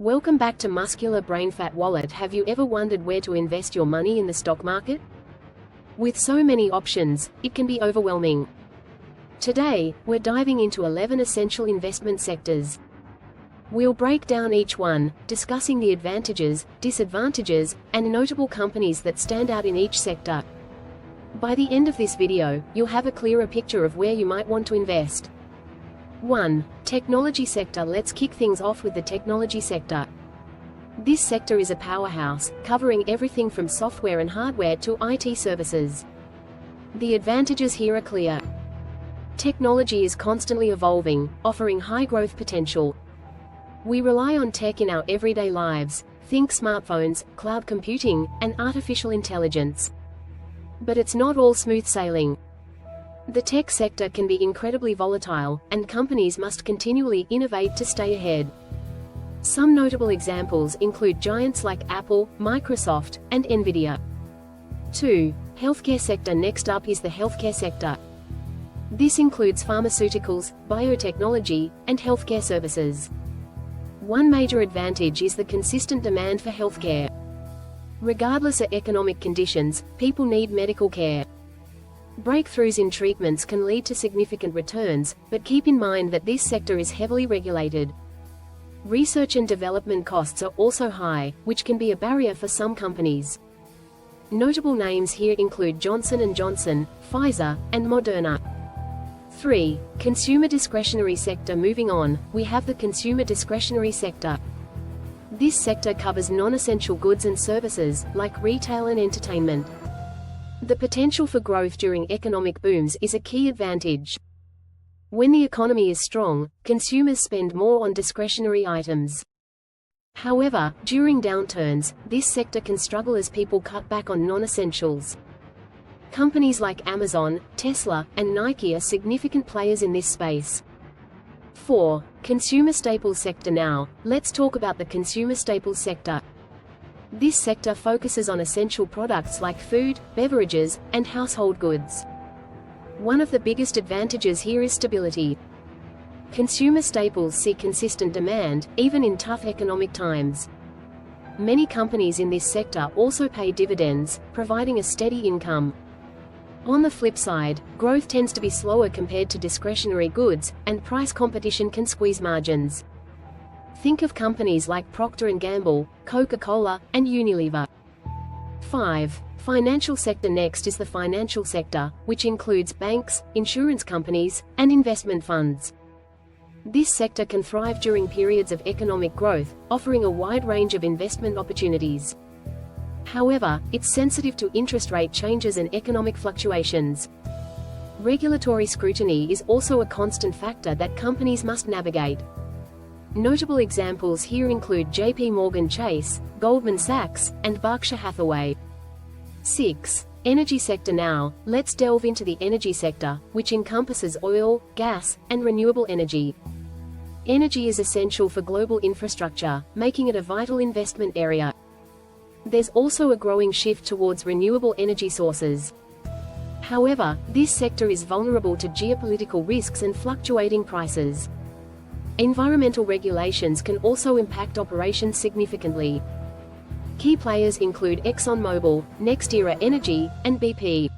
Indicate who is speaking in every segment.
Speaker 1: Welcome back to Muscular Brain Fat Wallet. Have you ever wondered where to invest your money in the stock market? With so many options, it can be overwhelming. Today, we're diving into 11 essential investment sectors. We'll break down each one, discussing the advantages, disadvantages, and notable companies that stand out in each sector. By the end of this video, you'll have a clearer picture of where you might want to invest. 1. Technology sector. Let's kick things off with the technology sector. This sector is a powerhouse, covering everything from software and hardware to IT services. The advantages here are clear. Technology is constantly evolving, offering high growth potential. We rely on tech in our everyday lives, think smartphones, cloud computing, and artificial intelligence. But it's not all smooth sailing. The tech sector can be incredibly volatile, and companies must continually innovate to stay ahead. Some notable examples include giants like Apple, Microsoft, and Nvidia. 2. Healthcare sector. Next up is the healthcare sector. This includes pharmaceuticals, biotechnology, and healthcare services. One major advantage is the consistent demand for healthcare. Regardless of economic conditions, people need medical care. Breakthroughs in treatments can lead to significant returns, but keep in mind that this sector is heavily regulated. Research and development costs are also high, which can be a barrier for some companies. Notable names here include Johnson & Johnson, Pfizer, and Moderna. 3. Consumer discretionary sector. Moving on, we have the consumer discretionary sector. This sector covers non-essential goods and services, like retail and entertainment. The potential for growth during economic booms is a key advantage. When the economy is strong, consumers spend more on discretionary items. However, during downturns, this sector can struggle as people cut back on non-essentials. Companies like Amazon, Tesla, and Nike are significant players in this space. 4. Consumer staples sector. Now, let's talk about the consumer staples sector. This sector focuses on essential products like food, beverages, and household goods. One of the biggest advantages here is stability. Consumer staples see consistent demand, even in tough economic times. Many companies in this sector also pay dividends, providing a steady income. On the flip side, growth tends to be slower compared to discretionary goods, and price competition can squeeze margins. Think of companies like Procter & Gamble, Coca-Cola, and Unilever. 5. Financial sector. Next is the financial sector, which includes banks, insurance companies, and investment funds. This sector can thrive during periods of economic growth, offering a wide range of investment opportunities. However, it's sensitive to interest rate changes and economic fluctuations. Regulatory scrutiny is also a constant factor that companies must navigate. Notable examples here include JP Morgan Chase, Goldman Sachs, and Berkshire Hathaway. 6. Energy sector. Now, let's delve into the energy sector, which encompasses oil, gas, and renewable energy. Energy is essential for global infrastructure, making it a vital investment area. There's also a growing shift towards renewable energy sources. However, this sector is vulnerable to geopolitical risks and fluctuating prices. Environmental regulations can also impact operations significantly. Key players include ExxonMobil, NextEra Energy, and BP.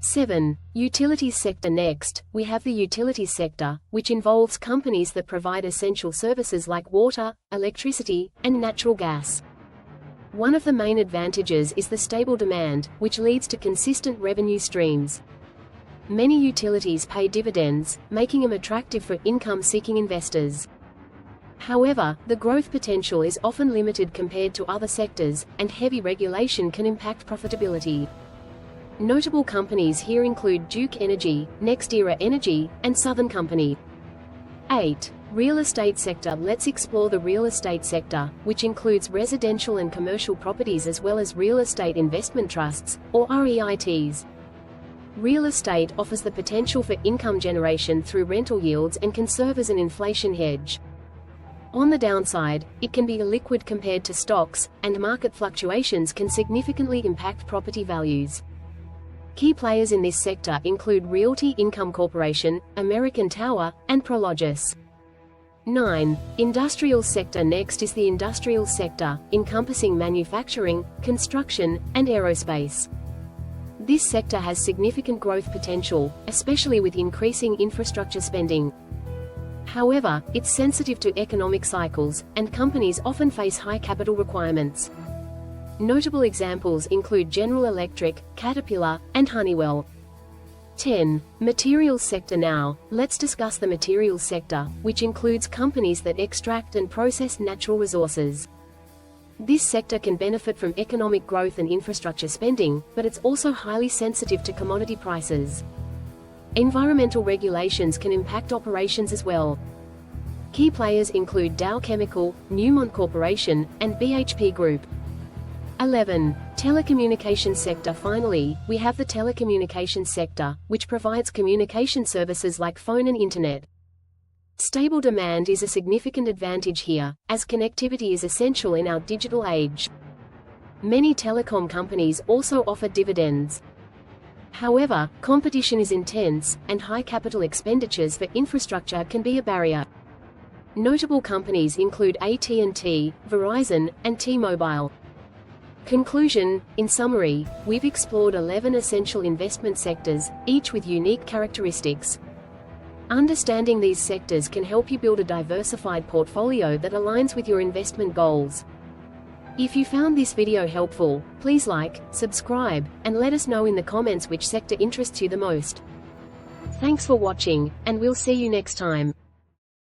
Speaker 1: 7. Utilities sector. Next, we have the utilities sector, which involves companies that provide essential services like water, electricity, and natural gas. One of the main advantages is the stable demand, which leads to consistent revenue streams. Many utilities pay dividends, making them attractive for income-seeking investors. However, the growth potential is often limited compared to other sectors, and heavy regulation can impact profitability. Notable companies here include Duke Energy, NextEra Energy, and Southern Company. 8. Real estate sector. Let's explore the real estate sector, which includes residential and commercial properties as well as real estate investment trusts, or REITs. Real estate offers the potential for income generation through rental yields and can serve as an inflation hedge. On the downside, it can be illiquid compared to stocks, and market fluctuations can significantly impact property values. Key players in this sector include Realty Income Corporation, American Tower, and Prologis. 9. Industrial sector. Next is the industrial sector, encompassing manufacturing, construction, and aerospace. This sector has significant growth potential, especially with increasing infrastructure spending. However, it's sensitive to economic cycles, and companies often face high capital requirements. Notable examples include General Electric, Caterpillar, and Honeywell. 10. Materials sector. Now, let's discuss the materials sector, which includes companies that extract and process natural resources. This sector can benefit from economic growth and infrastructure spending, but it's also highly sensitive to commodity prices. Environmental regulations can impact operations as well. Key players include Dow Chemical, Newmont Corporation, and BHP Group. 11. Telecommunication sector. Finally, we have the telecommunication sector, which provides communication services like phone and internet. Stable demand is a significant advantage here, as connectivity is essential in our digital age. Many telecom companies also offer dividends. However, competition is intense, and high capital expenditures for infrastructure can be a barrier. Notable companies include AT&T, Verizon, and T-Mobile. Conclusion. In summary, we've explored 11 essential investment sectors, each with unique characteristics. Understanding these sectors can help you build a diversified portfolio that aligns with your investment goals. If you found this video helpful, please like, subscribe, and let us know in the comments which sector interests you the most. Thanks for watching, and we'll see you next time.